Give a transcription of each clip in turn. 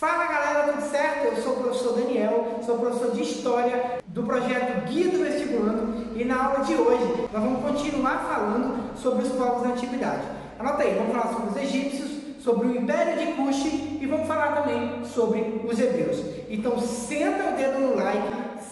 Fala galera, tudo certo? Eu sou o professor Daniel, sou professor de História do projeto Guia do Vestibulando e na aula de hoje nós vamos continuar falando sobre os povos da Antiguidade. Anota aí, vamos falar sobre os egípcios, sobre o Império de Kush e vamos falar também sobre os hebreus. Então senta o dedo no like,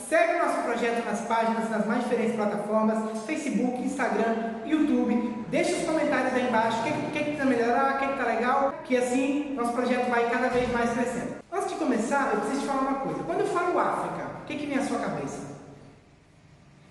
segue o nosso projeto nas páginas, nas mais diferentes plataformas, Facebook, Instagram, YouTube. Deixa os comentários aí embaixo, o que precisa melhorar, o que está legal, que assim nosso projeto vai cada vez mais crescendo. Antes de começar, eu preciso te falar uma coisa. Quando eu falo África, o que vem à sua cabeça?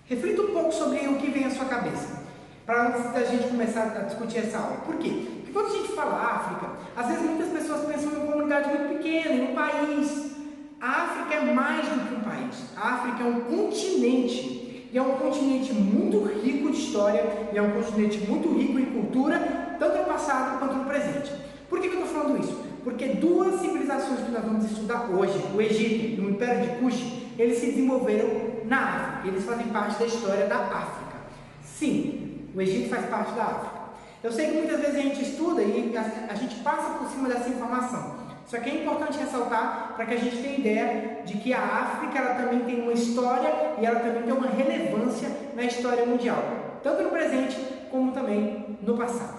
Reflita um pouco sobre o que vem à sua cabeça, para antes da gente começar a discutir essa aula. Por quê? Porque quando a gente fala África, às vezes muitas pessoas pensam em uma comunidade muito pequena, em um país. A África é mais do que um país. A África é um continente. E é um continente muito rico de história, e é um continente muito rico em cultura, tanto no passado quanto no presente. Por que eu estou falando isso? Porque duas civilizações que nós vamos estudar hoje, o Egito e o Império de Kush, eles se desenvolveram na África. Eles fazem parte da história da África. Sim, o Egito faz parte da África. Eu sei que muitas vezes a gente estuda e a gente passa por cima dessa informação. Só que é importante ressaltar para que a gente tenha ideia de que a África ela também tem uma história e ela também tem uma relevância na história mundial, tanto no presente como também no passado.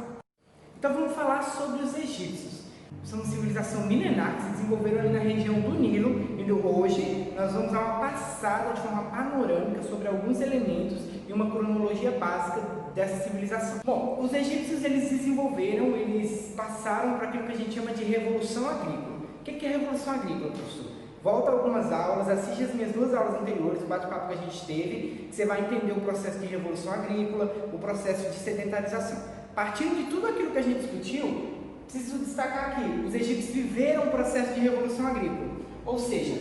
Então vamos falar sobre os egípcios. São uma civilização milenar que se desenvolveram ali na região do Nilo, e hoje nós vamos dar uma passada de forma panorâmica sobre alguns elementos e uma cronologia básica dessa civilização. Bom, os egípcios eles desenvolveram, eles passaram para aquilo que a gente chama de revolução agrícola. O que é revolução agrícola, professor? Volta algumas aulas, assiste as minhas duas aulas anteriores, o bate-papo que a gente teve, que você vai entender o processo de revolução agrícola, o processo de sedentarização. Partindo de tudo aquilo que a gente discutiu, preciso destacar aqui, os egípcios viveram o processo de revolução agrícola, ou seja,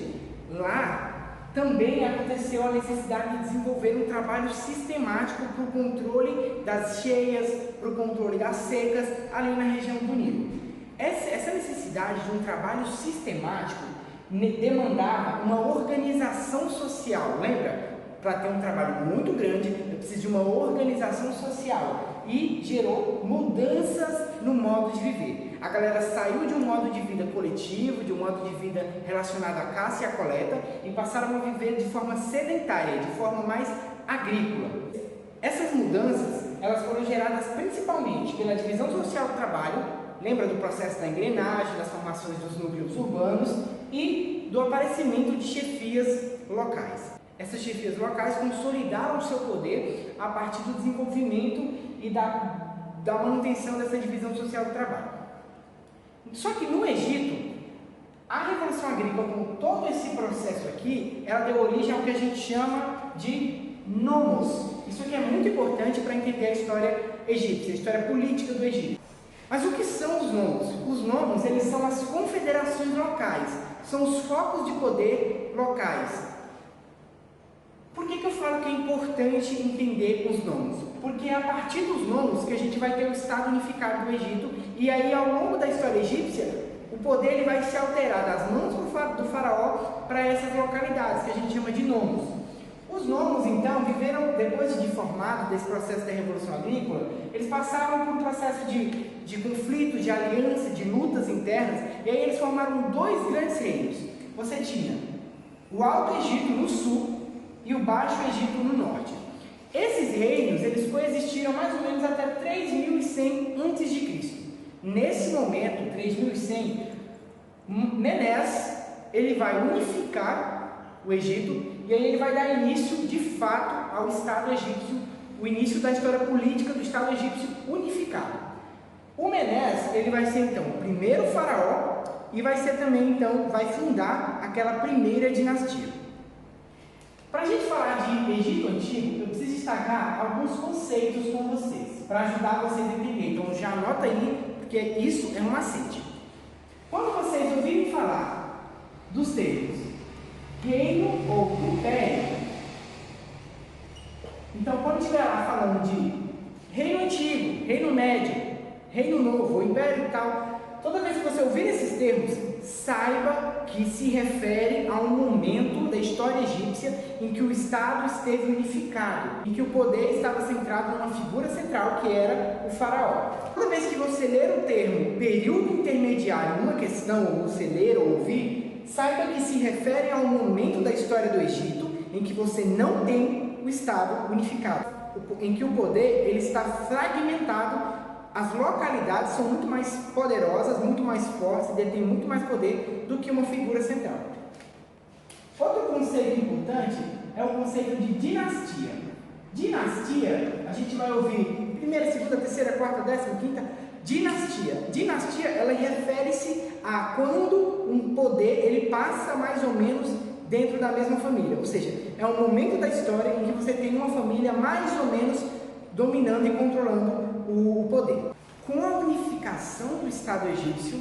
lá também aconteceu a necessidade de desenvolver um trabalho sistemático para o controle das cheias, para o controle das secas, ali na região do Nilo. Essa necessidade de um trabalho sistemático demandava uma organização social, lembra? Para ter um trabalho muito grande, eu preciso de uma organização social e gerou mudanças no modo de viver. A galera saiu de um modo de vida coletivo, de um modo de vida relacionado à caça e à coleta e passaram a viver de forma sedentária, de forma mais agrícola. Essas mudanças elas foram geradas principalmente pela divisão social do trabalho, lembra do processo da engrenagem, das formações dos núcleos urbanos e do aparecimento de chefias locais. Essas chefias locais consolidaram o seu poder a partir do desenvolvimento e da manutenção dessa divisão social do trabalho. Só que no Egito, a Revolução Agrícola, com todo esse processo aqui, ela deu origem ao que a gente chama de nomos. Isso aqui é muito importante para entender a história egípcia, a história política do Egito. Mas o que são os nomos? Os nomos, eles são as confederações locais, são os focos de poder locais. Por que eu falo que é importante entender os nomos? Porque é a partir dos nomos que a gente vai ter o Estado unificado do Egito, e aí ao longo da história egípcia, o poder ele vai se alterar das mãos do faraó para essas localidades, que a gente chama de nomos. Os nomos, então, viveram, depois de formado desse processo da Revolução Agrícola, eles passaram por um processo de conflito, de aliança, de lutas internas, e aí eles formaram dois grandes reinos. Você tinha o Alto Egito no sul e o Baixo Egito no norte. Esses reinos, eles coexistiram mais ou menos até 3100 a.C. Nesse momento, 3100, Menes, ele vai unificar o Egito e aí ele vai dar início, de fato, ao Estado egípcio, o início da história política do Estado egípcio unificado. O Menes, ele vai ser então o primeiro faraó e vai ser também, então, vai fundar aquela primeira dinastia. Para a gente falar de Egito Antigo, eu preciso destacar alguns conceitos com vocês, para ajudar vocês a entender. Então já anota aí, porque isso é um macete. Quando vocês ouvirem falar dos termos reino ou império, então quando estiver lá falando de reino antigo, reino médio, reino novo, império e tal, toda vez que você ouvir esses termos, saiba que se refere a um momento da história egípcia em que o Estado esteve unificado, em que o poder estava centrado numa figura central, que era o faraó. Toda vez que você ler o termo período intermediário numa questão, ou você ler ou ouvir, saiba que se referem ao momento da história do Egito em que você não tem o Estado unificado, em que o poder ele está fragmentado, as localidades são muito mais poderosas, muito mais fortes, detêm muito mais poder do que uma figura central. Outro conceito importante é o conceito de dinastia. Dinastia, a gente vai ouvir primeira, segunda, terceira, quarta, décima, quinta. Dinastia, ela refere-se a quando um poder ele passa mais ou menos dentro da mesma família, ou seja, é um momento da história em que você tem uma família mais ou menos dominando e controlando o poder. Com a unificação do Estado egípcio,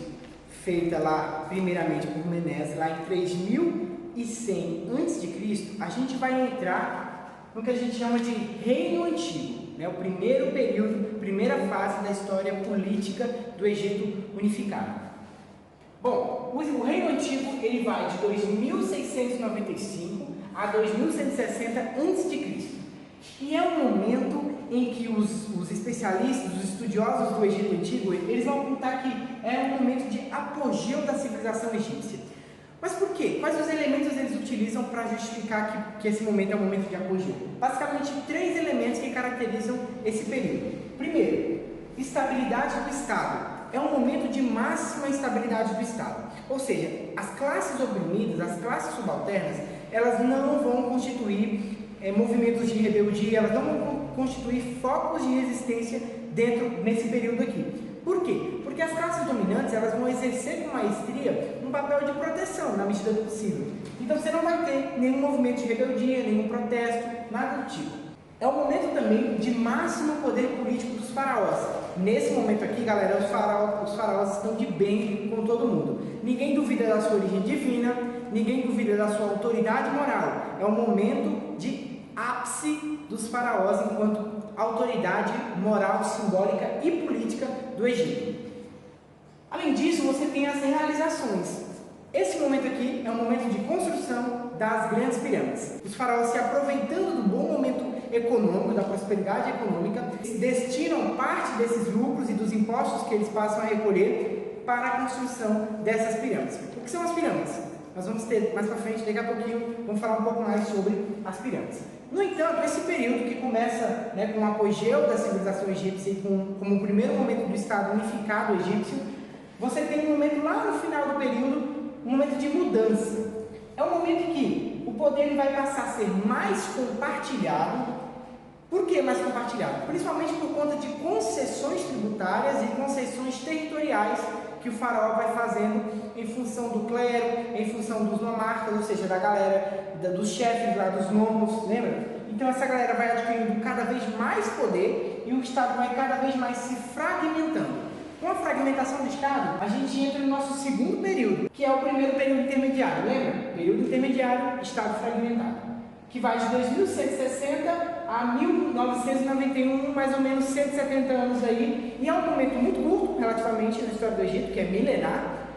feita lá primeiramente por Menes, lá em 3100 a.C., a gente vai entrar no que a gente chama de Reino Antigo, né? O primeiro período, primeira fase da história política do Egito unificado. Bom, o Reino Antigo ele vai de 2695 a 2160 a.C. E é um momento em que os especialistas, os estudiosos do Egito Antigo, eles vão apontar que é um momento de apogeu da civilização egípcia. Mas por quê? Quais os elementos eles utilizam para justificar que esse momento é um momento de apogeu? Basicamente, 3 elementos que caracterizam esse período. Primeiro, estabilidade do Estado. É um momento de máxima estabilidade do Estado. Ou seja, as classes oprimidas, as classes subalternas, elas não vão constituir movimentos de rebeldia, elas não vão constituir focos de resistência nesse período aqui. Por quê? Porque as classes dominantes elas vão exercer com maestria um papel de proteção na medida do possível. Então você não vai ter nenhum movimento de rebeldia, nenhum protesto, nada do tipo. É o momento também de máximo poder político dos faraós. Nesse momento aqui, galera, os faraós estão de bem com todo mundo. Ninguém duvida da sua origem divina, ninguém duvida da sua autoridade moral. É o momento de ápice dos faraós enquanto autoridade moral, simbólica e política do Egito. Além disso, você tem as realizações. Esse momento aqui é um momento de construção das grandes pirâmides. Os faraós, se aproveitando do bom momento econômico, da prosperidade econômica, destinam parte desses lucros e dos impostos que eles passam a recolher para a construção dessas pirâmides. O que são as pirâmides? Nós vamos ter mais para frente, daqui a pouquinho, vamos falar um pouco mais sobre as pirâmides. No entanto, esse período que começa com o apogeu da civilização egípcia e como o primeiro momento do Estado unificado egípcio, você tem um momento lá no final do período, um momento de mudança. É um momento em que o poder vai passar a ser mais compartilhado. Por que mais compartilhado? Principalmente por conta de concessões tributárias e concessões territoriais que o faraó vai fazendo em função do clero, em função dos nomarcas, ou seja, da galera, dos chefes lá, dos nomos, lembra? Então essa galera vai adquirindo cada vez mais poder e o Estado vai cada vez mais se fragmentando. Com a fragmentação do Estado, a gente entra no nosso segundo período, que é o primeiro período intermediário, lembra? Período intermediário, Estado fragmentado, que vai de 2160 a 1991, mais ou menos 170 anos aí, e é um momento muito curto, relativamente, na história do Egito, que é milenar,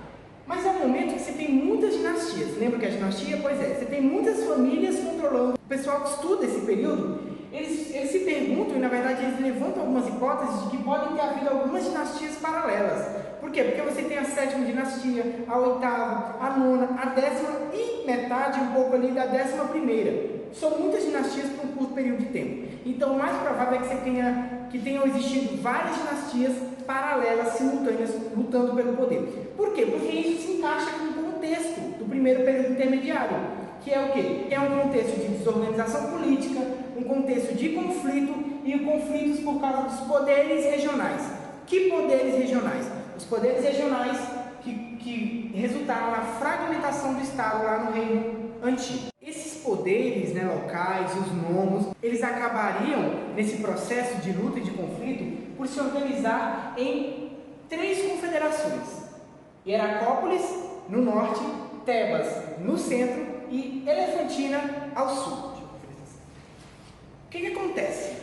mas é um momento que você tem muitas dinastias. Lembra que a dinastia? Pois é, você tem muitas famílias controlando. O pessoal que estuda esse período, eles se perguntam, e na verdade eles levantam algumas hipóteses de que podem ter havido algumas dinastias paralelas. Por quê? Porque você tem a 7ª dinastia, a 8ª, a 9ª, a 10ª e metade, um pouco ali, da 11ª. São muitas dinastias por um curto período de tempo. Então o mais provável é que tenham existido várias dinastias paralelas, simultâneas, lutando pelo poder. Por quê? Porque isso se encaixa com o contexto do primeiro período intermediário, que é o quê? É um contexto de desorganização política, um contexto de conflito e conflitos por causa dos poderes regionais. Que poderes regionais? Os poderes regionais que resultaram na fragmentação do Estado lá no Reino Antigo. Esses poderes locais, os nomos, eles acabariam, nesse processo de luta e de conflito, por se organizar em 3 confederações. Hieracópolis, no norte, Tebas, no centro e Elefantina, ao sul. O que acontece?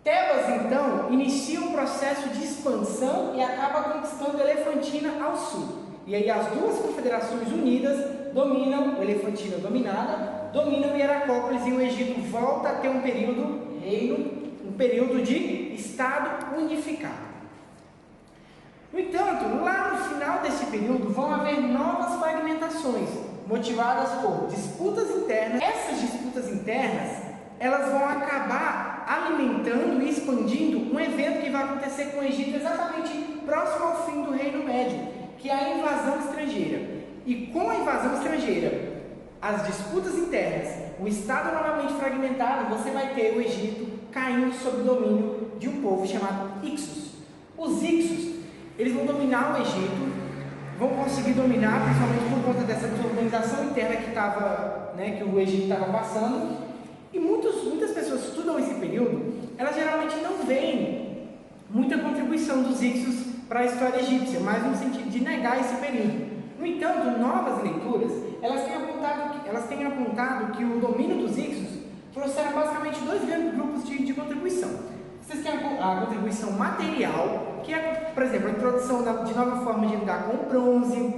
Tebas, então, inicia um processo de expansão e acaba conquistando Elefantina ao sul. E aí as 2 confederações unidas dominam, Elefantina dominada, dominam Hieracópolis, e o Egito volta a ter um período um período de Estado unificado. No entanto, lá no final desse período vão haver novas fragmentações. motivadas por disputas internas. Essas disputas internas, elas vão acabar alimentando e expandindo um evento que vai acontecer com o Egito exatamente próximo ao fim do Reino Médio, que é a invasão estrangeira. E com a invasão estrangeira, as disputas internas, o Estado novamente fragmentado, você vai ter o Egito caindo sob o domínio de um povo chamado Hyksos. Os Hyksos, eles vão dominar o Egito, vão conseguir dominar, principalmente por conta dessa desorganização interna que o Egito estava passando. E muitas pessoas que estudam esse período, elas geralmente não veem muita contribuição dos Hyksos para a história egípcia, mas no sentido de negar esse período. No entanto, novas leituras, elas têm apontado que o domínio dos Hyksos trouxeram basicamente dois grandes grupos de contribuição. Vocês têm a contribuição material, que é, por exemplo, a introdução de nova forma de lidar com o bronze,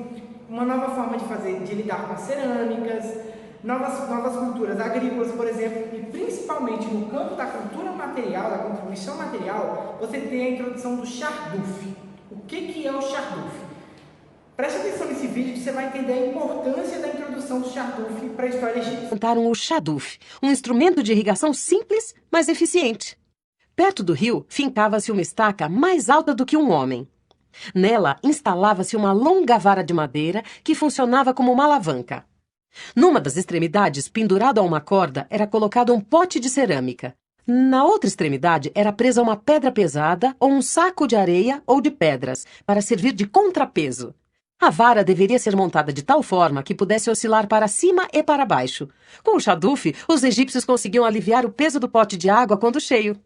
uma nova forma de lidar com as cerâmicas, novas culturas agrícolas, por exemplo, e principalmente no campo da cultura material, da contribuição material, você tem a introdução do Sharduf. O que é o Sharduf? Preste atenção nesse vídeo que você vai entender a importância da introdução do Sharduf para a história egípcia. Montaram o Sharduf, um instrumento de irrigação simples, mas eficiente. Perto do rio, fincava-se uma estaca mais alta do que um homem. Nela, instalava-se uma longa vara de madeira que funcionava como uma alavanca. Numa das extremidades, pendurado a uma corda, era colocado um pote de cerâmica. Na outra extremidade, era presa uma pedra pesada ou um saco de areia ou de pedras, para servir de contrapeso. A vara deveria ser montada de tal forma que pudesse oscilar para cima e para baixo. Com o Sharduf, os egípcios conseguiam aliviar o peso do pote de água quando cheio.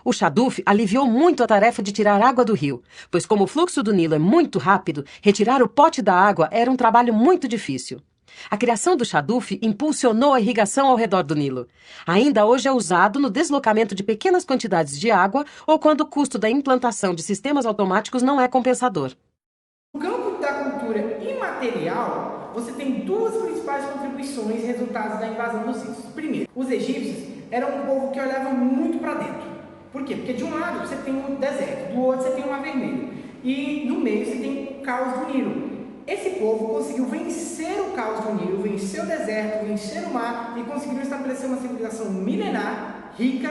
O Sharduf aliviou muito a tarefa de tirar água do rio, pois como o fluxo do Nilo é muito rápido, retirar o pote da água era um trabalho muito difícil. A criação do Sharduf impulsionou a irrigação ao redor do Nilo. Ainda hoje é usado no deslocamento de pequenas quantidades de água ou quando o custo da implantação de sistemas automáticos não é compensador. No campo da cultura imaterial, você tem duas principais contribuições resultados da invasão dos Hyksos. Primeiro, os egípcios eram um povo que olhava muito para dentro. Por quê? Porque de um lado você tem um deserto, do outro você tem um mar vermelho. E no meio você tem o caos do Nilo. Esse povo conseguiu vencer o caos do Nilo, vencer o deserto, vencer o mar e conseguiu estabelecer uma civilização milenar, rica,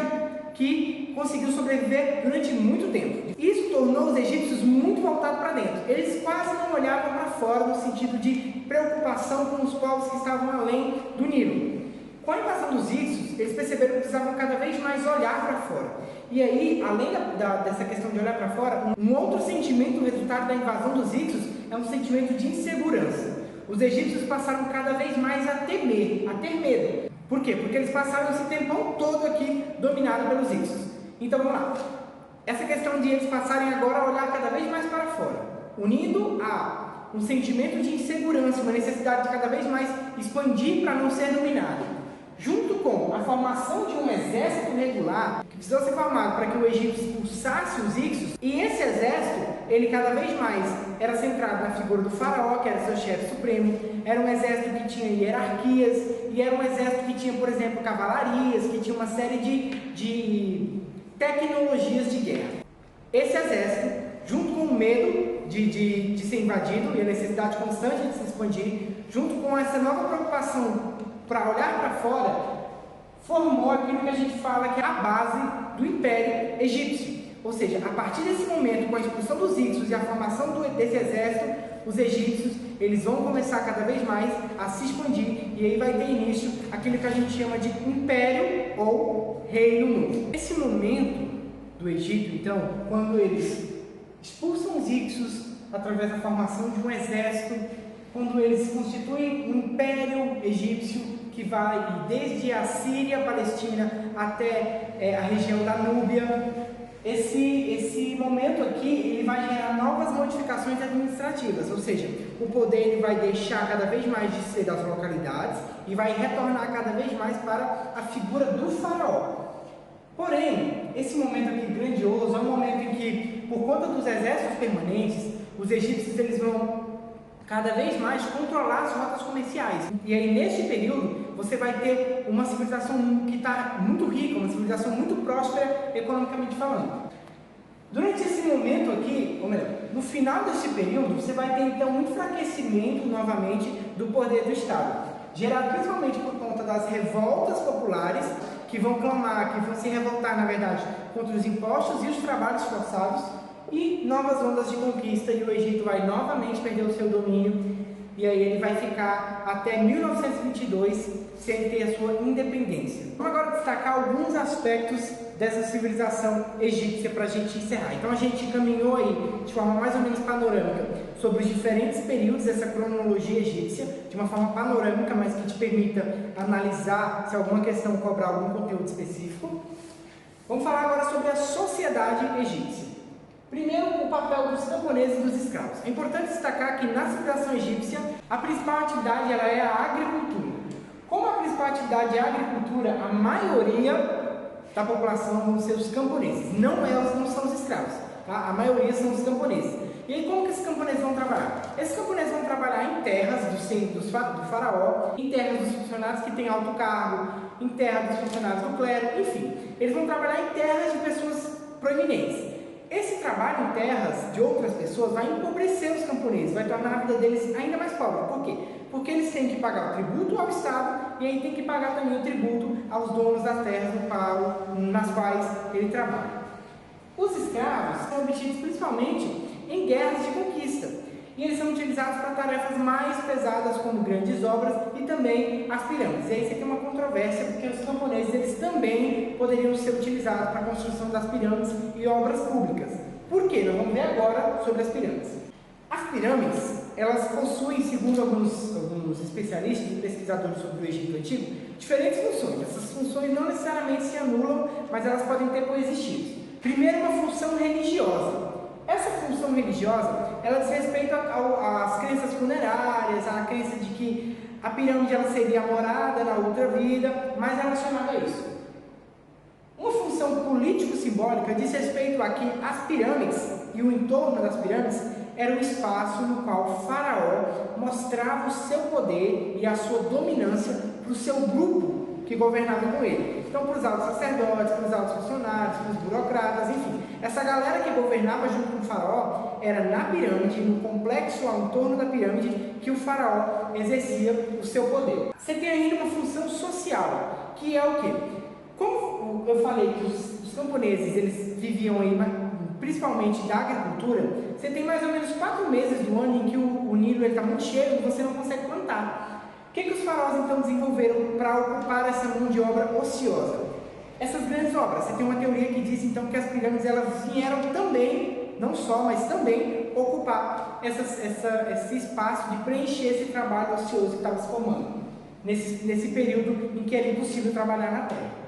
que conseguiu sobreviver durante muito tempo. Isso tornou os egípcios muito voltados para dentro. Eles quase não olhavam para fora no sentido de preocupação com os povos que estavam além do Nilo. Com a invasão dos Hyksos, eles perceberam que precisavam cada vez mais olhar para fora. E aí, além dessa questão de olhar para fora, um outro sentimento, resultado da invasão dos Hyksos, é um sentimento de insegurança. Os egípcios passaram cada vez mais a temer, a ter medo. Por quê? Porque eles passaram esse tempão todo aqui dominado pelos Hyksos. Então vamos lá. Essa questão de eles passarem agora a olhar cada vez mais para fora, unindo a um sentimento de insegurança, uma necessidade de cada vez mais expandir para não ser dominado, junto com a formação de um exército regular que precisou ser formado para que o Egito expulsasse os Hyksos, e esse exército, ele cada vez mais era centrado na figura do faraó, que era seu chefe supremo, era um exército que tinha hierarquias, e era um exército que tinha, por exemplo, cavalarias, que tinha uma série de tecnologias de guerra. Esse exército, junto com o medo de ser invadido e a necessidade constante de se expandir, junto com essa nova preocupação para olhar para fora, formou aquilo que a gente fala que é a base do Império Egípcio. Ou seja, a partir desse momento, com a expulsão dos Hyksos e a formação desse exército, os egípcios eles vão começar cada vez mais a se expandir, e aí vai ter início aquilo que a gente chama de Império ou Reino Novo. Nesse momento do Egito, então, quando eles expulsam os Hyksos através da formação de um exército, quando eles constituem um Império Egípcio, que vai desde a Síria, Palestina, até a região da Núbia. Esse momento aqui, ele vai gerar novas modificações administrativas, ou seja, o poder ele vai deixar cada vez mais de ser das localidades e vai retornar cada vez mais para a figura do faraó. Porém, esse momento aqui grandioso é um momento em que, por conta dos exércitos permanentes, os egípcios eles vão cada vez mais controlar as rotas comerciais. E aí, neste período, você vai ter uma civilização que está muito rica, uma civilização muito próspera, economicamente falando. Durante esse momento aqui, ou melhor, no final desse período, você vai ter então um enfraquecimento novamente do poder do Estado, gerado principalmente por conta das revoltas populares, que vão clamar, que vão se revoltar, na verdade, contra os impostos e os trabalhos forçados, e novas ondas de conquista, e o Egito vai novamente perder o seu domínio, e aí ele vai ficar até 1922 sem ter a sua independência. Vamos agora destacar alguns aspectos dessa civilização egípcia para a gente encerrar. Então a gente caminhou aí de forma mais ou menos panorâmica sobre os diferentes períodos dessa cronologia egípcia, de uma forma panorâmica, mas que te permita analisar se alguma questão cobrar algum conteúdo específico. Vamos falar agora sobre a sociedade egípcia. Primeiro, o papel dos camponeses e dos escravos. É importante destacar que na civilização egípcia, a principal atividade ela é a agricultura. Como a principal atividade é a agricultura, a maioria da população vão ser os camponeses. Não são os escravos, tá? A maioria são os camponeses. E aí, como que esses camponeses vão trabalhar? Esses camponeses vão trabalhar em terras do faraó, em terras dos funcionários que têm alto cargo, em terras dos funcionários do clero, enfim. Eles vão trabalhar em terras de pessoas proeminentes. Esse trabalho em terras de outras pessoas vai empobrecer os camponeses, vai tornar a vida deles ainda mais pobre. Por quê? Porque eles têm que pagar o tributo ao Estado e aí tem que pagar também o tributo aos donos das terras nas quais ele trabalha. Os escravos são obtidos principalmente em guerras de conquista e eles são utilizados para tarefas mais pesadas como grandes obras e também as pirâmides. E aí você tem uma controvérsia porque os camponeses eles também poderiam ser utilizados para a construção das pirâmides e obras públicas. Por quê? Nós vamos ver agora sobre as pirâmides. As pirâmides, elas possuem, segundo alguns especialistas e pesquisadores sobre o Egito Antigo, diferentes funções. Essas funções não necessariamente se anulam, mas elas podem ter coexistido. Primeiro, uma função religiosa. Essa função religiosa, ela diz respeito às crenças funerárias, à crença de que a pirâmide ela seria a morada na outra vida, mais relacionada a isso. Uma função político-simbólica diz respeito a que as pirâmides e o entorno das pirâmides era o espaço no qual o faraó mostrava o seu poder e a sua dominância para o seu grupo que governava com ele. Então, para os altos sacerdotes, para os altos funcionários, para os burocratas, enfim. Essa galera que governava junto com o faraó era na pirâmide, no complexo ao entorno da pirâmide, que o faraó exercia o seu poder. Você tem ainda uma função social, que é o quê? Como eu falei que os camponeses eles viviam aí principalmente da agricultura, você tem mais ou menos 4 meses do ano em que o Nilo está muito cheio e você não consegue plantar. O que os faraós então desenvolveram para ocupar essa mão de obra ociosa? Essas grandes obras. Você tem uma teoria que diz então que as pirâmides elas vieram também, não só, mas também ocupar esse espaço de preencher esse trabalho ocioso que estava se formando nesse período em que era impossível trabalhar na terra.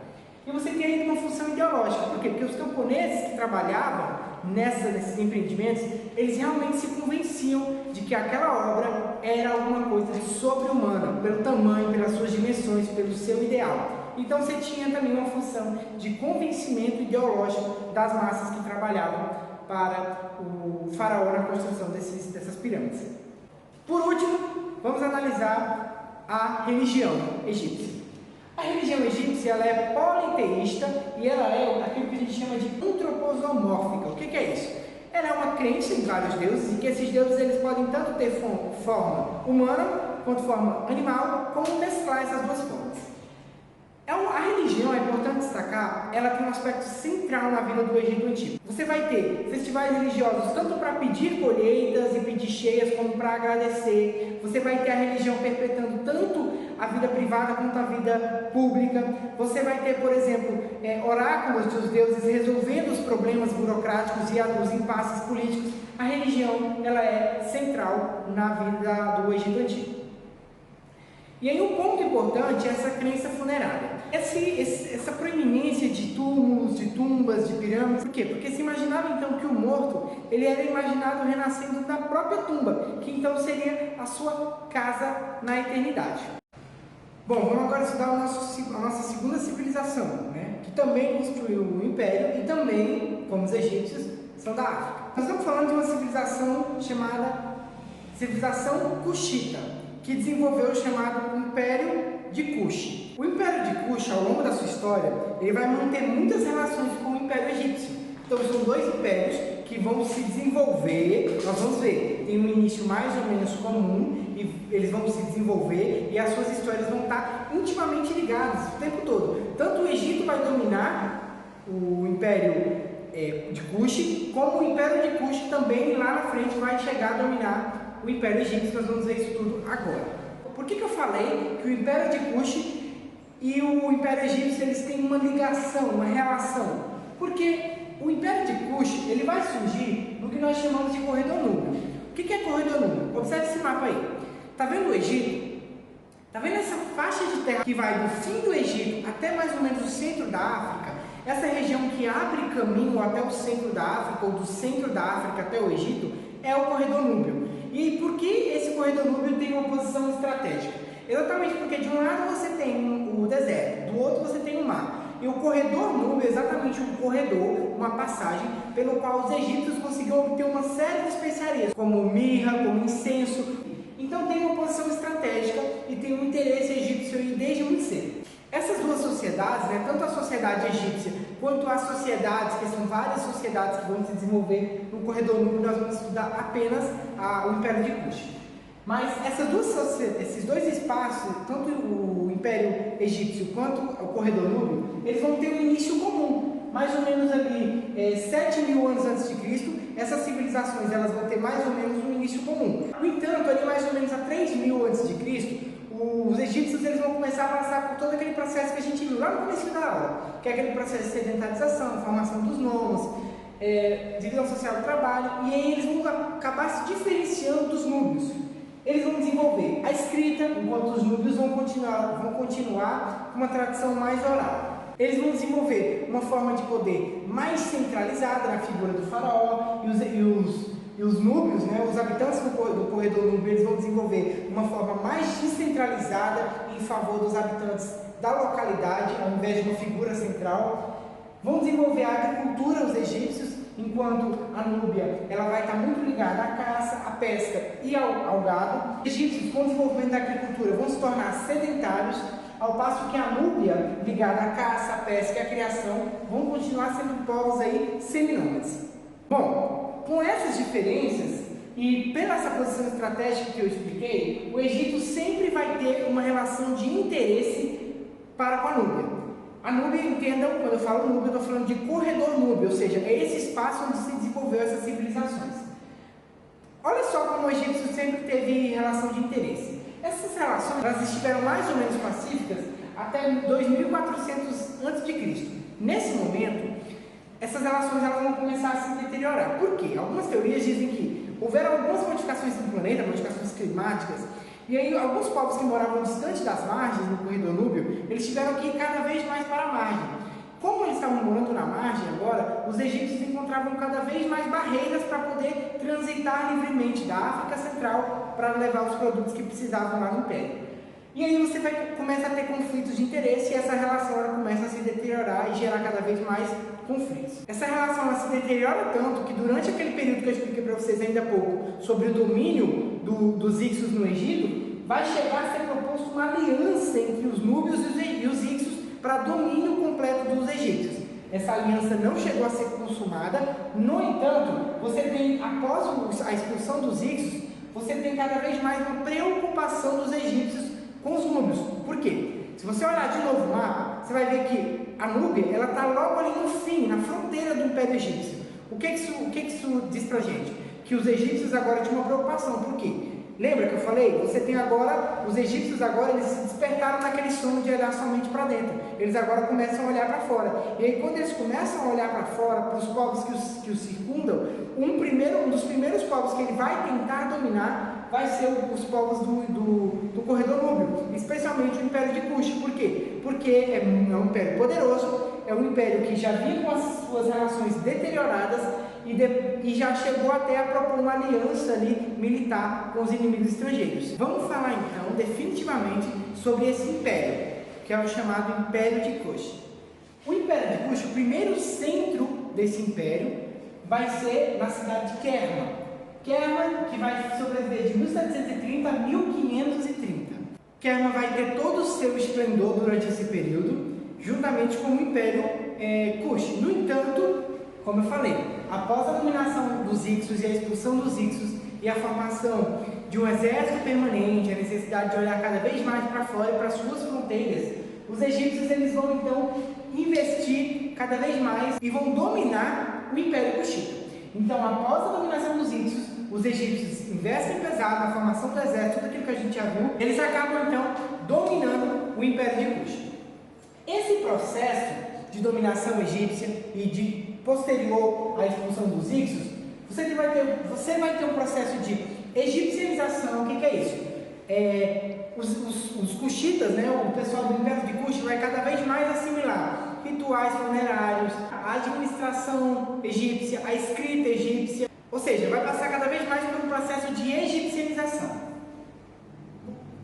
E você tem ainda uma função ideológica. Por quê? Porque os camponeses que trabalhavam nesses empreendimentos, eles realmente se convenciam de que aquela obra era alguma coisa sobre-humana, pelo tamanho, pelas suas dimensões, pelo seu ideal. Então você tinha também uma função de convencimento ideológico das massas que trabalhavam para o faraó na construção dessas pirâmides. Por último, vamos analisar a religião egípcia. A religião egípcia ela é politeísta e ela é aquilo que a gente chama de antroposomórfica. O que é isso? Ela é uma crença em vários deuses e que esses deuses eles podem tanto ter forma humana quanto forma animal, como mesclar essas duas formas. A religião, é importante destacar, ela tem um aspecto central na vida do Egito Antigo. Você vai ter festivais religiosos tanto para pedir colheitas e pedir cheias, como para agradecer. Você vai ter a religião perpetuando tanto a vida privada quanto a vida pública. Você vai ter, por exemplo, oráculos dos deuses resolvendo os problemas burocráticos e os impasses políticos. A religião ela é central na vida do Egito Antigo. E aí um ponto importante é essa crença funerária. Essa proeminência de túmulos, de tumbas, de pirâmides. Por quê? Porque se imaginava então que o morto ele era imaginado renascendo da própria tumba, que então seria a sua casa na eternidade. Bom, vamos agora estudar a nossa segunda civilização, né? Que também construiu um império e também, como os egípcios, são da África. Nós estamos falando de uma civilização chamada civilização Cushita, que desenvolveu o chamado Império de Kush. O Império de Kush, ao longo da sua história, ele vai manter muitas relações com o Império Egípcio. Então são dois impérios que vão se desenvolver, nós vamos ver, tem um início mais ou menos comum e e eles vão se desenvolver e as suas histórias vão estar intimamente ligadas o tempo todo. Tanto o Egito vai dominar o Império de Kush, como o Império de Kush também lá na frente vai chegar a dominar o Império Egípcio. Nós vamos ver isso tudo agora. Por que eu falei que o Império de Kush e o Império Egípcio eles têm uma ligação, uma relação? Porque o Império de Kush ele vai surgir no que nós chamamos de Corredor Núbio. O que é Corredor Núbio? Observe esse mapa aí. Está vendo o Egito? Está vendo essa faixa de terra que vai do fim do Egito até mais ou menos o centro da África? Essa região que abre caminho até o centro da África, ou do centro da África até o Egito, é o Corredor Núbio. E por que esse Corredor Núbio tem uma posição estratégica? Exatamente porque de um lado você tem o deserto, do outro você tem o mar. E o Corredor Núbio é exatamente um corredor, uma passagem, pelo qual os egípcios conseguiam obter uma série de especiarias, como mirra, como incenso. Então tem uma posição estratégica e tem um interesse egípcio aí desde muito cedo. Essas duas sociedades, tanto a sociedade egípcia quanto as sociedades, que são várias sociedades que vão se desenvolver no Corredor Núbio, nós vamos estudar apenas o Império de Kush. Mas esses dois espaços, tanto o Império Egípcio quanto o Corredor Núbio, eles vão ter um início comum. Mais ou menos ali 7.000 anos antes de Cristo, essas civilizações elas vão ter mais ou menos um início comum. No entanto, ali mais ou menos a 3.000 antes de Cristo, os egípcios eles vão começar a passar por todo aquele processo que a gente viu lá no começo da aula, que é aquele processo de sedentarização, formação dos nomos, divisão social do trabalho, e aí eles vão acabar se diferenciando dos núbios. Eles vão desenvolver a escrita, enquanto os núbios vão continuar com uma tradição mais oral. Eles vão desenvolver uma forma de poder mais centralizada na figura do faraó, e os núbios, os habitantes do Corredor Núbio, eles vão desenvolver uma forma mais descentralizada em favor dos habitantes da localidade, ao invés de uma figura central. Vão desenvolver a agricultura, os egípcios, enquanto a Núbia ela vai estar muito ligada à caça, à pesca e ao gado. Os egípcios, com o desenvolvimento da agricultura, vão se tornar sedentários, ao passo que a Núbia, ligada à caça, à pesca e à criação, vão continuar sendo povos aí seminômades. Bom, com essas diferenças e pela essa posição estratégica que eu expliquei, o Egito sempre vai ter uma relação de interesse para com a Núbia. A Núbia, entendam, quando eu falo Núbia, eu estou falando de Corredor Núbio, ou seja, é esse espaço onde se desenvolveu essas civilizações. Olha só como o egípcio sempre teve relação de interesse. Essas relações elas estiveram mais ou menos pacíficas até 2400 a.C. Nesse momento, essas relações elas vão começar a se deteriorar. Por quê? Algumas teorias dizem que houveram algumas modificações no planeta, modificações climáticas, e aí alguns povos que moravam distante das margens, no Corredor Núbio, eles tiveram que ir cada vez mais para a margem. Como eles estavam morando na margem agora, os egípcios encontravam cada vez mais barreiras para poder transitar livremente da África Central para levar os produtos que precisavam lá no Império. E aí você começa a ter conflitos de interesse e essa relação ela começa a se deteriorar e gerar cada vez mais conflitos. Essa relação ela se deteriora tanto que durante aquele período que eu expliquei para vocês ainda há pouco sobre o domínio dos Ixos no Egito, vai chegar a ser proposto uma aliança entre os núbios e os Ixos para domínio completo dos egípcios. Essa aliança não chegou a ser consumada, no entanto, você tem, após a expulsão dos Ixos, você tem cada vez mais uma preocupação dos egípcios com os núbios. Por quê? Se você olhar de novo o mapa, você vai ver que a Núbia está logo ali no fim, na fronteira do Império Egípcio. O que isso diz pra gente? Que os egípcios agora tinham uma preocupação. Por quê? Lembra que eu falei? Você tem agora, os egípcios agora, eles se despertaram naquele sono de olhar somente para dentro. Eles agora começam a olhar para fora. E aí quando eles começam a olhar para fora, para os povos que os circundam, um dos primeiros povos que ele vai tentar dominar vai ser os povos do Corredor Núbio, especialmente o Império de Kush. Por quê? Porque é um império poderoso, é um império que já vinha com as suas relações deterioradas e já chegou até a propor uma aliança ali militar com os inimigos estrangeiros. Vamos falar então definitivamente sobre esse império, que é o chamado Império de Kush. O Império de Kush, o primeiro centro desse império, vai ser na cidade de Kerma. Kerma, que vai sobreviver de 1730 a 1530. Kerma vai ter todo o seu esplendor durante esse período, juntamente com o Império Kush. No entanto, como eu falei, após a dominação dos Ixos e a expulsão dos Ixos e a formação de um exército permanente, a necessidade de olhar cada vez mais para fora e para as suas fronteiras, os egípcios eles vão então investir cada vez mais e vão dominar o Império Cuxita. Então, após a dominação dos íxios, os egípcios investem pesado na formação do exército, tudo aquilo que a gente já viu, eles acabam então dominando o Império de Cush. Esse processo de dominação egípcia e de posterior à expulsão dos íxios, você vai ter um processo de egipcianização. O que é isso? Os cuxitas, né, o pessoal do Império de Cush vai cada vez mais assimilar rituais funerários, a administração egípcia, a escrita egípcia, ou seja, vai passar cada vez mais por um processo de egipcianização.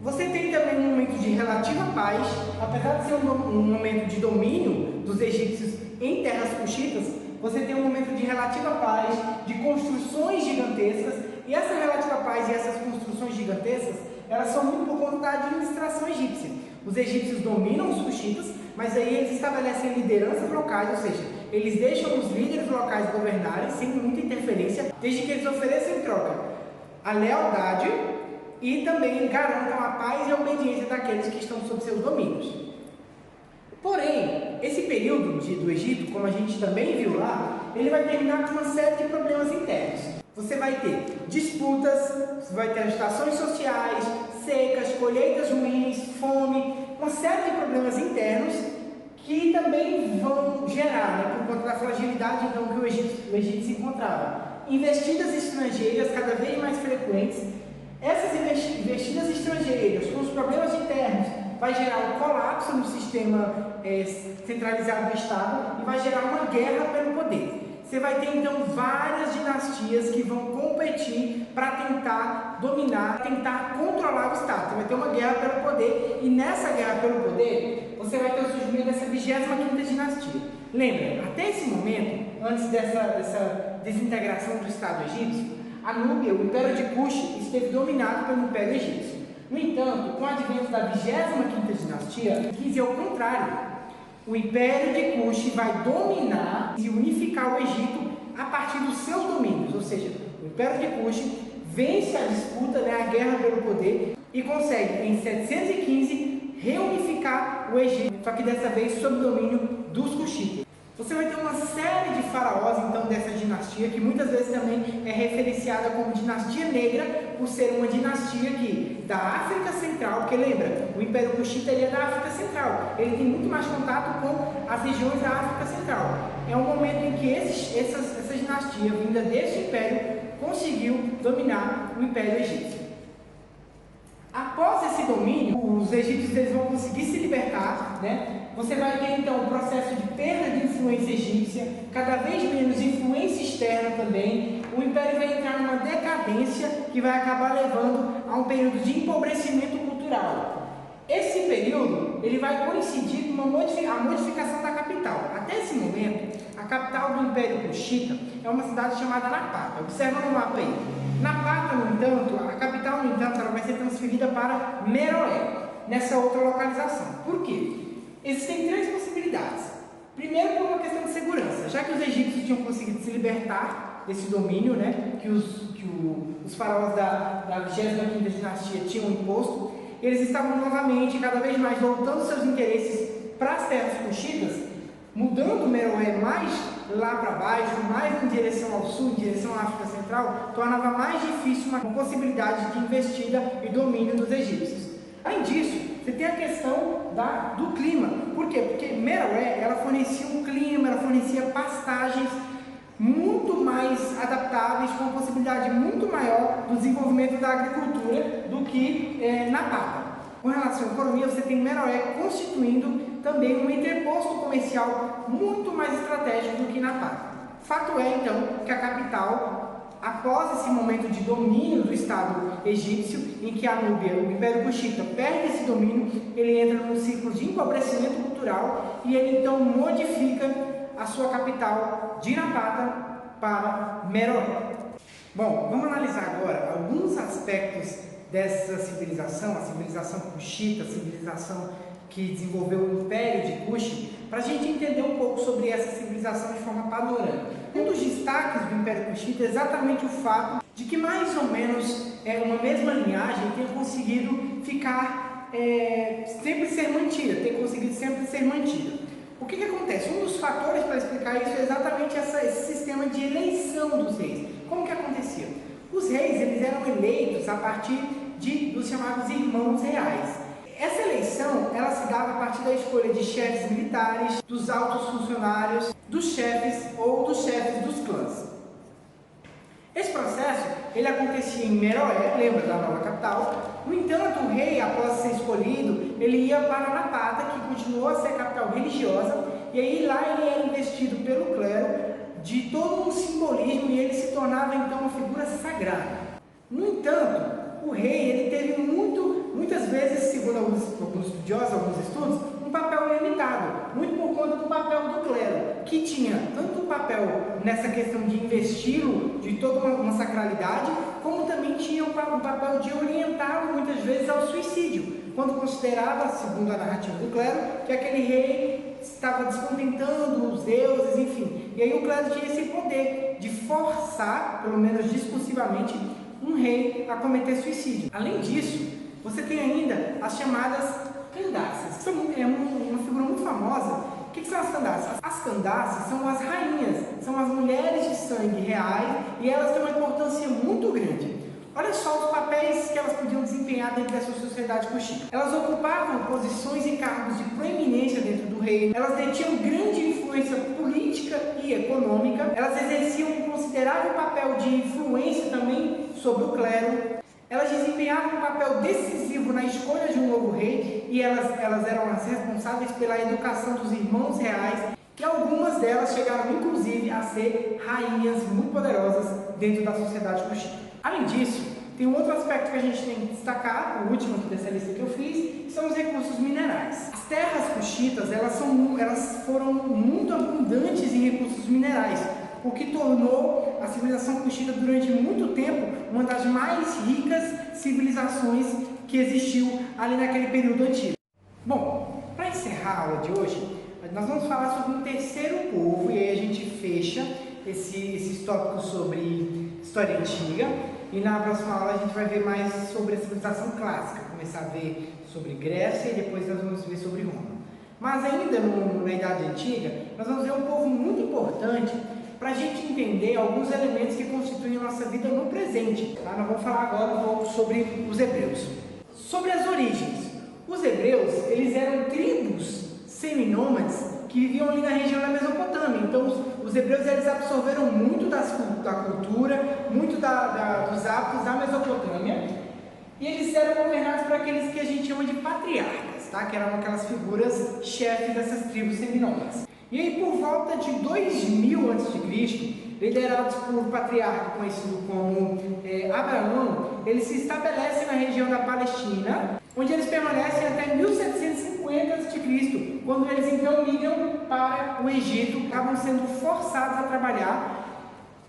Você tem também um momento de relativa paz, apesar de ser um momento de domínio dos egípcios em terras cuxitas, você tem um momento de relativa paz, de construções gigantescas, e essa relativa paz e essas construções gigantescas, elas são muito por conta da administração egípcia. Os egípcios dominam os cuxitas, mas aí eles estabelecem lideranças locais, ou seja, eles deixam os líderes locais governarem sem muita interferência, desde que eles ofereçam em troca a lealdade e também garantam a paz e a obediência daqueles que estão sob seus domínios. Porém, esse período do Egito, como a gente também viu lá, ele vai terminar com uma série de problemas internos. Você vai ter disputas, você vai ter estações sociais, secas, colheitas ruins, fome, uma série de problemas internos que também vão gerar, né, por conta da fragilidade então, que o Egito se encontrava. Investidas estrangeiras cada vez mais frequentes. Essas investidas estrangeiras, com os problemas internos, vai gerar um colapso no sistema centralizado do Estado e vai gerar uma guerra pelo poder. Você vai ter então várias dinastias que vão competir para tentar dominar, tentar controlar o Estado. Você vai ter uma guerra pelo poder e nessa guerra pelo poder você vai ter o surgimento dessa 25ª dinastia. Lembra, até esse momento, antes dessa desintegração do Estado egípcio, a Núbia, o Império de Cush, esteve dominado pelo Império Egípcio. No entanto, com o advento da 25ª dinastia, quis dizer o contrário. O Império de Cush vai dominar e unificar o Egito a partir dos seus domínios, ou seja, o Império de Cush vence a disputa, né, a guerra pelo poder e consegue, em 715, reunificar o Egito, só que dessa vez sob o domínio dos Cuxitas. Você vai ter uma série de faraós, então, dessa dinastia, que muitas vezes também é referenciada como dinastia negra, por ser uma dinastia que, da África Central, porque lembra, o Império Cuxita ele é da África Central, ele tem muito mais contato com as regiões da África Central. É um momento em que essa dinastia, vinda desse império, conseguiu dominar o Império Egípcio. Após esse domínio, os egípcios eles vão conseguir se libertar, né? Você vai ter então o processo de perda de influência egípcia, cada vez menos influência externa também. O império vai entrar numa decadência que vai acabar levando a um período de empobrecimento cultural. Esse período ele vai coincidir com a modificação da capital. Até esse momento, a capital do Império Cuxita é uma cidade chamada Napata. Observa no mapa aí. Napata, no entanto, a capital, no entanto, ela vai ser transferida para Meroé, nessa outra localização. Por quê? Existem três possibilidades. Primeiro, por uma questão de segurança, já que os egípcios tinham conseguido se libertar desse domínio, né, que os faraós da 25ª dinastia tinham imposto, eles estavam novamente, cada vez mais, voltando seus interesses para as terras cuxitas, mudando Meroé mais lá para baixo, mais em direção ao sul, em direção à África Central, tornava mais difícil uma possibilidade de investida e domínio dos egípcios. Além disso, você tem a questão do clima. Por quê? Porque Meroé, ela fornecia um clima, ela fornecia pastagens muito mais adaptáveis, com uma possibilidade muito maior do desenvolvimento da agricultura do que Napata. Com relação à economia, você tem Meroé constituindo também um entreposto comercial muito mais estratégico do que Napata. Fato é, então, que a capital, após esse momento de domínio do Estado egípcio, em que a Núbia, o Império Cuxita, perde esse domínio, ele entra num ciclo de empobrecimento cultural e ele então modifica a sua capital de Napata para Meroé. Bom, vamos analisar agora alguns aspectos dessa civilização, a civilização Cuxita, a civilização que desenvolveu o Império de Cush, para a gente entender um pouco sobre essa civilização de forma panorâmica. Um dos destaques do Império Cuxita é exatamente o fato de que mais ou menos uma mesma linhagem tenha conseguido ficar sempre ser mantida, tenha conseguido sempre ser mantida. O que acontece? Um dos fatores para explicar isso é exatamente esse sistema de eleição dos reis. Como que acontecia? Os reis eles eram eleitos a partir dos chamados irmãos reais. Essa eleição ela se dava a partir da escolha de chefes militares, dos altos funcionários, dos chefes ou dos chefes dos clãs. Esse processo ele acontecia em Meroé, lembra da nova capital. No entanto, o rei, após ser escolhido, ele ia para Napata, que continuou a ser a capital religiosa, e aí lá ele era investido pelo clero de todo um simbolismo e ele se tornava então uma figura sagrada. No entanto, o rei ele teve muitas vezes, segundo alguns estudiosos, alguns estudos, um papel limitado, muito por conta do papel do clero, que tinha tanto o papel nessa questão de investi-lo de toda uma sacralidade, como também tinha um papel de orientá-lo muitas vezes ao suicídio, quando considerava, segundo a narrativa do clero, que aquele rei estava descontentando os deuses, enfim. E aí o clero tinha esse poder de forçar, pelo menos discursivamente, um rei a cometer suicídio. Além disso, você tem ainda as chamadas Candaças, que é uma figura muito famosa. O que são as Candaças? As Candaças são as rainhas, são as mulheres de sangue reais e elas têm uma importância muito grande. Olha só os papéis que elas podiam desempenhar dentro dessa sociedade cuxita. Elas ocupavam posições e cargos de proeminência dentro do reino, elas detinham grande influência política e econômica, elas exerciam um considerável papel de influência também sobre o clero, elas desempenhavam um papel decisivo na escolha de um novo rei e elas eram as responsáveis pela educação dos irmãos reais e algumas delas chegaram inclusive a ser rainhas muito poderosas dentro da sociedade cuxita. Além disso, tem um outro aspecto que a gente tem que destacar, o último aqui dessa lista que eu fiz, que são os recursos minerais. As terras cuxitas, elas foram muito abundantes em recursos minerais, o que tornou a civilização cuxita durante muito tempo uma das mais ricas civilizações que existiu ali naquele período antigo. Bom, para encerrar a aula de hoje, nós vamos falar sobre um terceiro povo e aí a gente fecha esses tópicos sobre história antiga e na próxima aula a gente vai ver mais sobre a civilização clássica, começar a ver sobre Grécia e depois nós vamos ver sobre Roma. Mas ainda na Idade Antiga, nós vamos ver um povo muito importante para a gente entender alguns elementos que constituem a nossa vida no presente. Tá? Nós vamos falar agora um pouco sobre os hebreus. Sobre as origens. Os hebreus, eles eram tribos seminômades que viviam ali na região da Mesopotâmia. Então, os hebreus eles absorveram muito da cultura, muito dos hábitos da Mesopotâmia, e eles eram governados por aqueles que a gente chama de patriarcas, tá? Que eram aquelas figuras chefes dessas tribos seminômades. E aí, por volta de 2000 a.C., liderados por um patriarca conhecido como Abraão, eles se estabelecem na região da Palestina, onde eles permanecem até 1750 a.C., quando eles então migram para o Egito, acabam sendo forçados a trabalhar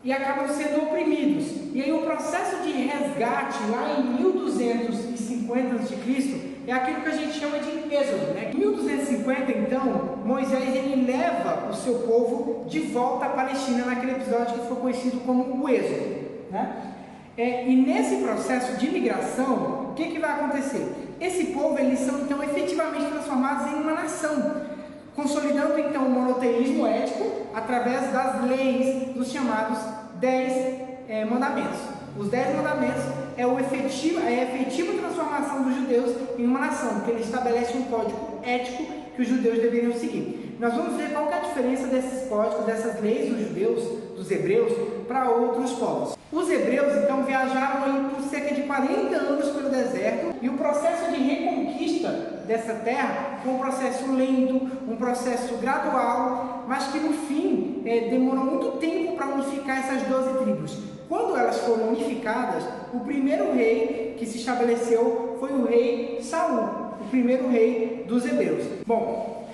e acabam sendo oprimidos. E aí o processo de resgate lá em 1250 a.C., é aquilo que a gente chama de êxodo, né? Em 1250, então, Moisés ele leva o seu povo de volta à Palestina naquele episódio que foi conhecido como o êxodo, né? E nesse processo de migração, o que vai acontecer? Esse povo, eles são então efetivamente transformados em uma nação, consolidando então o monoteísmo ético através das leis dos chamados 10 mandamentos. Os 10 mandamentos é a efetiva transformação dos judeus em uma nação, porque ele estabelece um código ético que os judeus deveriam seguir. Nós vamos ver qual que é a diferença desses códigos, dessas leis dos judeus, dos hebreus, para outros povos. Os hebreus, então, viajaram aí por cerca de 40 anos pelo deserto e o processo de reconquista dessa terra foi um processo lento, um processo gradual, mas que no fim demorou muito tempo para unificar essas 12 tribos. Quando elas foram unificadas, o primeiro rei que se estabeleceu foi o rei Saul, o primeiro rei dos hebreus. Bom,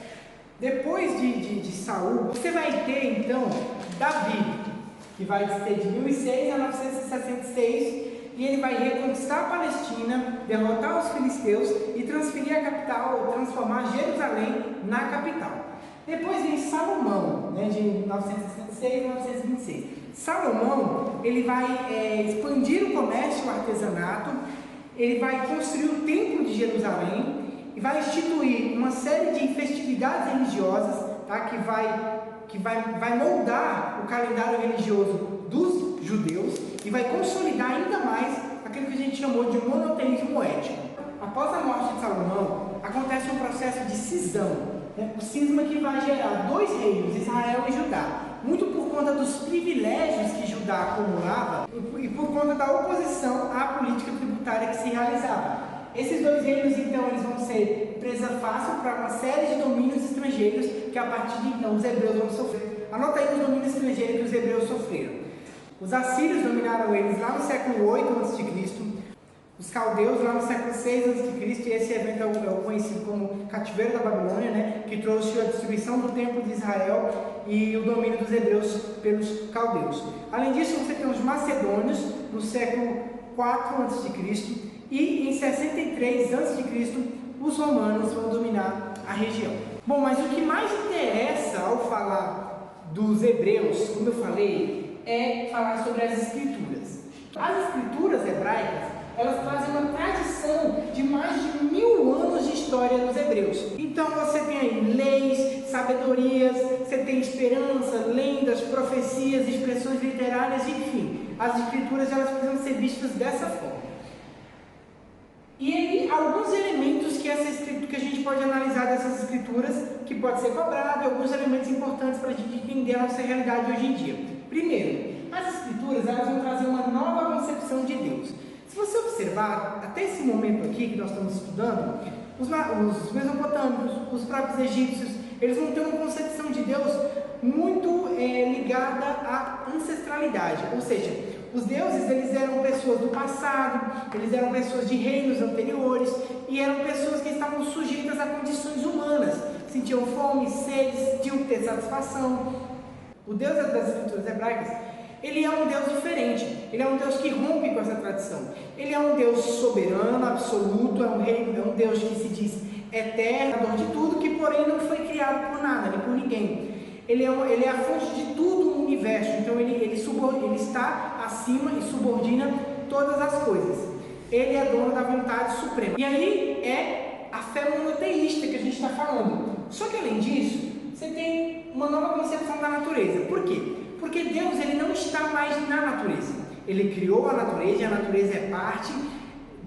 depois de Saul, você vai ter então Davi, que vai ter de 1006 a 966, e ele vai reconquistar a Palestina, derrotar os filisteus e transferir a capital, transformar Jerusalém na capital. Depois vem Salomão, de 966 a 926. Salomão, ele vai expandir o comércio e o artesanato, ele vai construir o Templo de Jerusalém e vai instituir uma série de festividades religiosas, tá? que vai moldar o calendário religioso dos judeus e vai consolidar ainda mais aquilo que a gente chamou de monoteísmo ético. Após a morte de Salomão, acontece um processo de cisão, né? O cisma que vai gerar dois reinos, Israel e Judá, muito por conta dos privilégios que Judá acumulava e por conta da oposição à política tributária que se realizava. Esses dois reinos, então, eles vão ser presa fácil para uma série de domínios estrangeiros que, a partir de então, os hebreus vão sofrer. Anota aí os domínios estrangeiros que os hebreus sofreram. Os assírios dominaram eles lá no século 8 a.C., os caldeus lá no século 6 a.C., e esse evento é o conhecido como Cativeiro da Babilônia, né, que trouxe a destruição do templo de Israel e o domínio dos hebreus pelos caldeus. Além disso, você tem os macedônios no século 4 a.C., e em 63 a.C., os romanos vão dominar a região. Bom, mas o que mais interessa ao falar dos hebreus, como eu falei, é falar sobre as escrituras. As escrituras hebraicas, elas trazem uma tradição de mais de 1000 anos de história dos hebreus. Então você tem aí leis, sabedorias, você tem esperança, lendas, profecias, expressões literárias, enfim. As escrituras, elas precisam ser vistas dessa forma. E aí, alguns elementos que a gente pode analisar dessas escrituras, que pode ser cobrado, e alguns elementos importantes para a gente entender a nossa realidade hoje em dia. Primeiro, as escrituras, elas vão trazer uma nova concepção de Deus. Se você observar, até esse momento aqui que nós estamos estudando, os mesopotâmicos, os próprios egípcios, eles vão ter uma concepção de Deus muito ligada à ancestralidade, ou seja, os deuses, eles eram pessoas do passado, eles eram pessoas de reinos anteriores e eram pessoas que estavam sujeitas a condições humanas, sentiam fome, sede, tinham que ter satisfação. O Deus das escrituras hebraicas, ele é um Deus diferente, ele é um Deus que rompe com essa tradição, ele é um Deus soberano, absoluto, é um Deus que se diz eterno, criador de tudo, que porém não foi criado por nada, nem por ninguém. Ele é a fonte de tudo no universo, então ele está acima e subordina todas as coisas. Ele é dono da vontade suprema. E aí é a fé monoteísta que a gente está falando. Só que além disso, você tem uma nova concepção da natureza. Por quê? Porque Deus, ele não está mais na natureza. Ele criou a natureza e a natureza é parte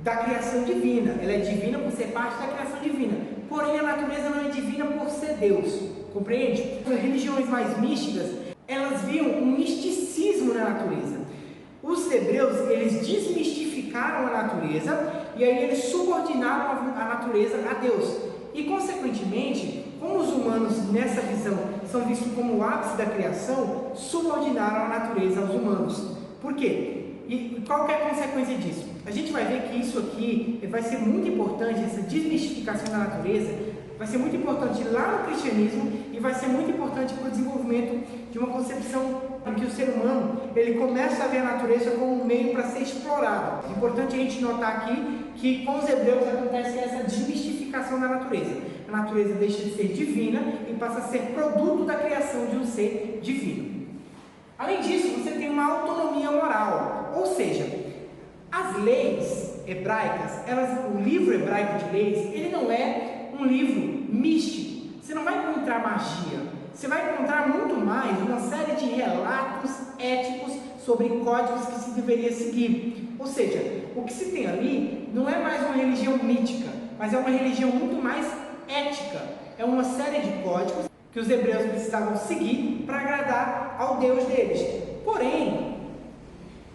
da criação divina. Ela é divina por ser parte da criação divina. Porém, a natureza não é divina por ser Deus. Compreende? As religiões mais místicas, elas viam um misticismo na natureza. Os hebreus, eles desmistificaram a natureza e aí eles subordinaram a natureza a Deus. E, consequentemente, como os humanos, nessa visão, são vistos como o ápice da criação, subordinaram a natureza aos humanos. Por quê? E qual que é a consequência disso? A gente vai ver que isso aqui vai ser muito importante, essa desmistificação da natureza, vai ser muito importante lá no cristianismo e vai ser muito importante para o desenvolvimento de uma concepção em que o ser humano, ele começa a ver a natureza como um meio para ser explorado. É importante a gente notar aqui que com os hebreus acontece essa desmistificação da natureza. A natureza deixa de ser divina e passa a ser produto da criação de um ser divino. Além disso, você tem uma autonomia moral, ou seja, as leis hebraicas, o livro hebraico de leis, ele não é um livro místico. Você não vai encontrar magia, você vai encontrar muito mais uma série de relatos éticos sobre códigos que se deveria seguir. Ou seja, o que se tem ali não é mais uma religião mítica, mas é uma religião muito mais ética. É uma série de códigos que os hebreus precisavam seguir para agradar ao Deus deles. Porém,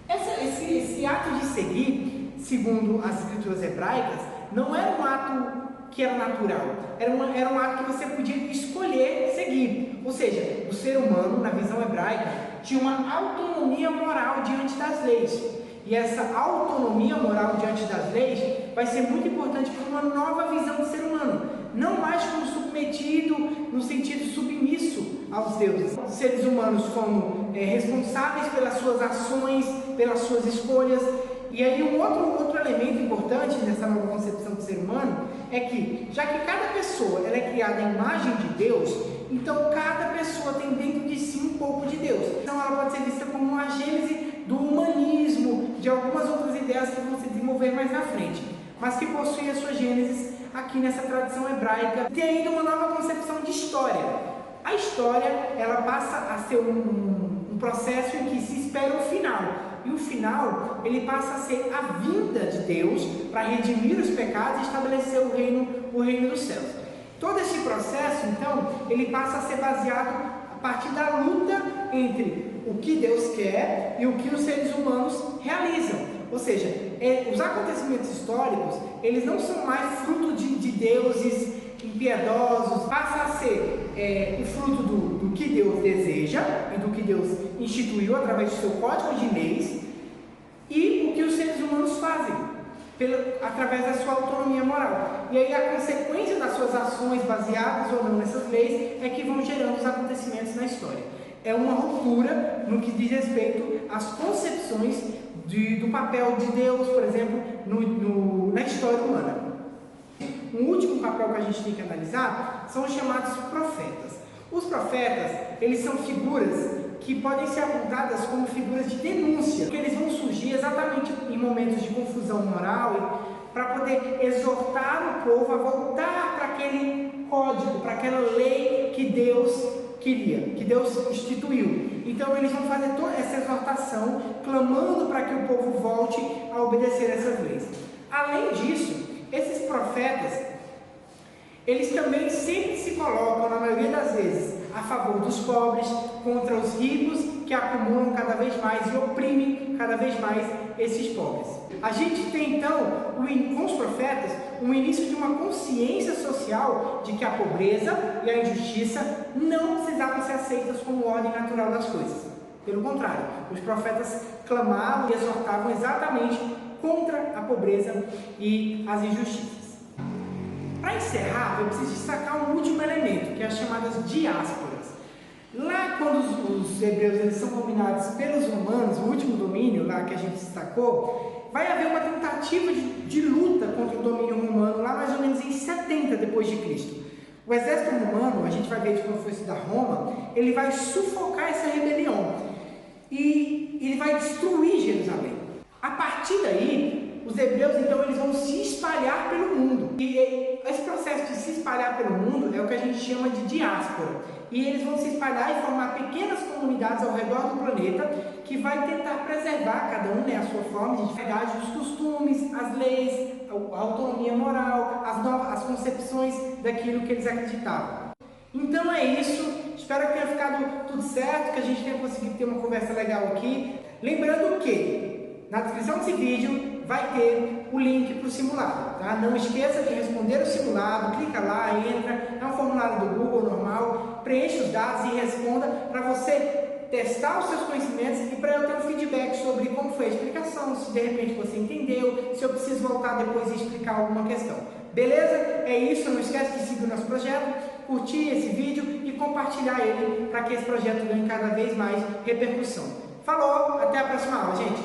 esse ato de seguir, segundo as escrituras hebraicas, não era um ato que era natural, era um ato que você podia escolher seguir. Ou seja, o ser humano, na visão hebraica, tinha uma autonomia moral diante das leis. E essa autonomia moral diante das leis vai ser muito importante para uma nova visão do ser humano, não mais como submetido no sentido submisso aos deuses. Os seres humanos como responsáveis pelas suas ações, pelas suas escolhas, E aí um outro elemento importante nessa nova concepção do ser humano é que, já que cada pessoa ela é criada à imagem de Deus, então cada pessoa tem dentro de si um pouco de Deus. Então ela pode ser vista como uma gênese do humanismo, de algumas outras ideias que vão se desenvolver mais na frente, mas que possuem a sua gênese aqui nessa tradição hebraica. Tem ainda uma nova concepção de história. A história ela passa a ser um processo em que se espera o final. E o final, ele passa a ser a vinda de Deus para redimir os pecados e estabelecer o reino dos céus. Todo esse processo, então, ele passa a ser baseado a partir da luta entre o que Deus quer e o que os seres humanos realizam. Ou seja, os acontecimentos históricos, eles não são mais fruto de deuses impiedosos, passa a ser o fruto do que Deus deseja e do que Deus instituiu através do seu código de leis e o que os seres humanos fazem através da sua autonomia moral. E aí a consequência das suas ações baseadas ou não nessas leis é que vão gerando os acontecimentos na história. É uma ruptura no que diz respeito às concepções do papel de Deus, por exemplo, na história humana. Um último papel que a gente tem que analisar são os chamados profetas. Os profetas, eles são figuras que podem ser apontadas como figuras de denúncia, porque eles vão surgir exatamente em momentos de confusão moral para poder exortar o povo a voltar para aquele código, para aquela lei que Deus queria, que Deus instituiu. Então eles vão fazer toda essa exortação, clamando para que o povo volte a obedecer essas leis. Além disso, esses profetas, eles também sempre se colocam, na maioria das vezes, a favor dos pobres, contra os ricos que acumulam cada vez mais e oprimem cada vez mais esses pobres. A gente tem então, com os profetas, um início de uma consciência social de que a pobreza e a injustiça não precisavam ser aceitas como ordem natural das coisas. Pelo contrário, os profetas clamavam e exortavam exatamente contra a pobreza e as injustiças. Para encerrar, eu preciso destacar um último elemento, que é as chamadas diásporas. Lá, quando os hebreus eles são dominados pelos romanos, o último domínio lá que a gente destacou, vai haver uma tentativa de luta contra o domínio romano lá mais ou menos em 70 depois de Cristo. O exército romano, a gente vai ver de quando foi estudar Roma, ele vai sufocar essa rebelião e ele vai destruir Jerusalém. A partir daí, os hebreus então eles vão se espalhar pelo mundo. E esse processo de se espalhar pelo mundo é o que a gente chama de diáspora. E eles vão se espalhar e formar pequenas comunidades ao redor do planeta que vai tentar preservar cada um, a sua forma de verdade, os costumes, as leis, a autonomia moral, as concepções daquilo que eles acreditavam. Então é isso. Espero que tenha ficado tudo certo, que a gente tenha conseguido ter uma conversa legal aqui. Lembrando que na descrição desse vídeo vai ter o link para o simulado, tá? Não esqueça de responder o simulado, clica lá, entra, é um formulário do Google normal, preencha os dados e responda para você testar os seus conhecimentos e para eu ter um feedback sobre como foi a explicação, se de repente você entendeu, se eu preciso voltar depois e explicar alguma questão. Beleza? É isso, não esquece de seguir o nosso projeto, curtir esse vídeo e compartilhar ele para que esse projeto ganhe cada vez mais repercussão. Falou, até a próxima aula, gente!